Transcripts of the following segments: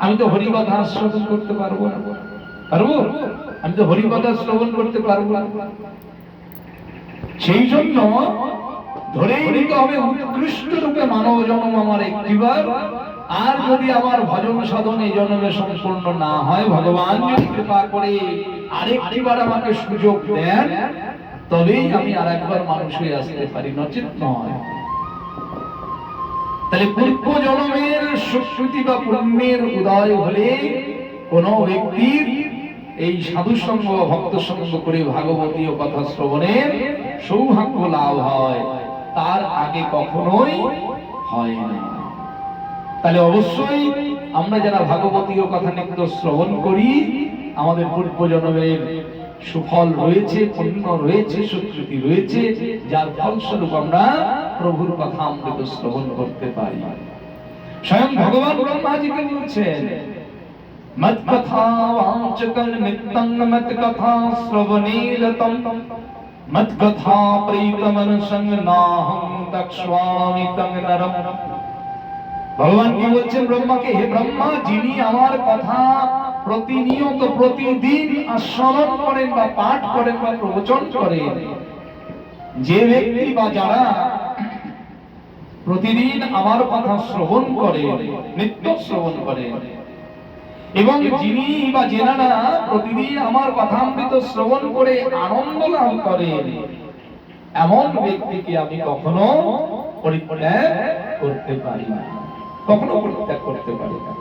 আমি তো হরিকথা শ্রবণ করতে পারবো না। পারবো? আমি তো হরিকথা শ্রবণ করতে পারবো না। সেই জন্য ধরেই নিতে হবে উৎকৃষ্ট রূপে মানব জন্ম আমার একটিবার। আর যদি আমার ভজন সাধন এই জন্মে সম্পূর্ণ না হয়, ভগবান যদি কৃপা করে আরেকটিবার আমাকে সুযোগ দেন, তবেই আমি আরেকবার মানুষ হয়ে আসতে পারি, নচেৎ নয়। তাহলে পূর্ব জন্মের সুকৃতি বা পুণ্যের উদয় হলে কোন ব্যক্তির এই সাধু সঙ্গ বা ভক্ত সঙ্গ করে ভাগবতীয় কথা শ্রবণের সৌভাগ্য লাভ হয়, তার আগে কখনোই হয় না। তাহলে অবশ্যই আমরা যারা ভাগবতীয় কথা নিত্য শ্রবণ করি, আমাদের পূর্ব জন্মের সুফল রয়েছে, পুণ্য রয়েছে, সুকৃতি রয়েছে, যার ফলস্বরূপ আমরা প্রভুর কথা অমৃত শ্রবণ করতে পারি। স্বয়ং ভগবান ব্রহ্মাজিকে বলছেন, মত কথা বাচকং নিত্যং মত কথা শ্রবণেরতম মত কথা প্রীতমনসং নাহং তক্ষ্বামি তং নরম। ভগবান কি বলছেন ব্রহ্মাকে, হে ব্রহ্মা, যিনি আমার কথা প্রতিনিয়ত প্রতিদিন স্মরণ করেন বা পাঠ করেন বা প্রবচন করেন, যে ব্যক্তি বা যারা প্রতিদিন আমার কথা শ্রবণ করে, নিত্য শ্রবণ করে, এবং যিনি বা যেনারা প্রতিদিন আমার কথা অমৃত শ্রবণ করে আনন্দ লাভ করে, এমন ব্যক্তিকে আমি কখনো পরিত্যাগ করতে পারি না, কখনো পরিত্যাগ করতে পারি না।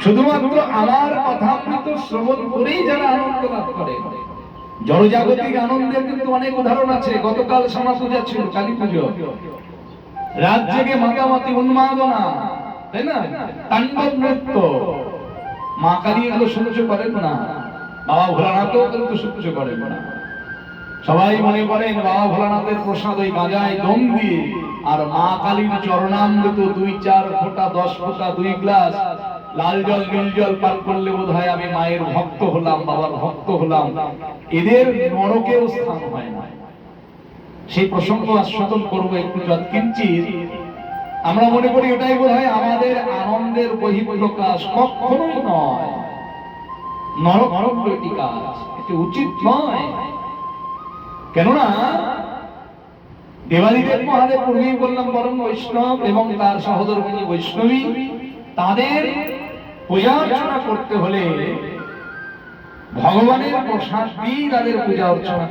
শুধুমাত্র আমার কথামৃত শ্রবণ করেই যারা আনন্দ লাভ করে। জড়জাগতিক আনন্দের কিন্তু অনেক উদাহরণ আছে। গতকাল শ্যামা পূজা ছিল, কালী পুজো, রাত জেগে মাতামাতি উন্মাদনা, তাই না, তাণ্ডব নৃত্য। মা কালী এগুলো সহ্য করেন না, বাবা ভোলানাথও কিন্তু সহ্য করেন না। সবাই মনে করেন বাবা ভোলানাথের প্রসাদ ওই গাঁজায় দম দিয়ে আর মা কালীর চরণামৃত 2-4 ফোঁটা 10 ফোঁটা 2 গ্লাস লাল জল নীল জল পান করলে বোধহয় আমি মায়ের ভক্ত হলাম, বাবার ভক্ত হলাম। এদের নরকেও স্থান হয় না। সেই প্রসঙ্গ আস্বাদন করবো একটু যৎকিঞ্চিৎ। আমরা মনে করি এটাই বোধহয় আমাদের আনন্দের বহিঃপ্রকাশ, কখনোই নয়। নরক এটি কাজ, এটি উচিত নয়। কেননা দেবাদিদেব মহাদেব, পূর্বেই বললাম, পরম বৈষ্ণব এবং তার সহধর্মিণী বৈষ্ণবী, তাদের পূজা অর্চনা করতে হলে ভগবানের প্রসাদ দিয়ে তাদের পূজা অর্চনা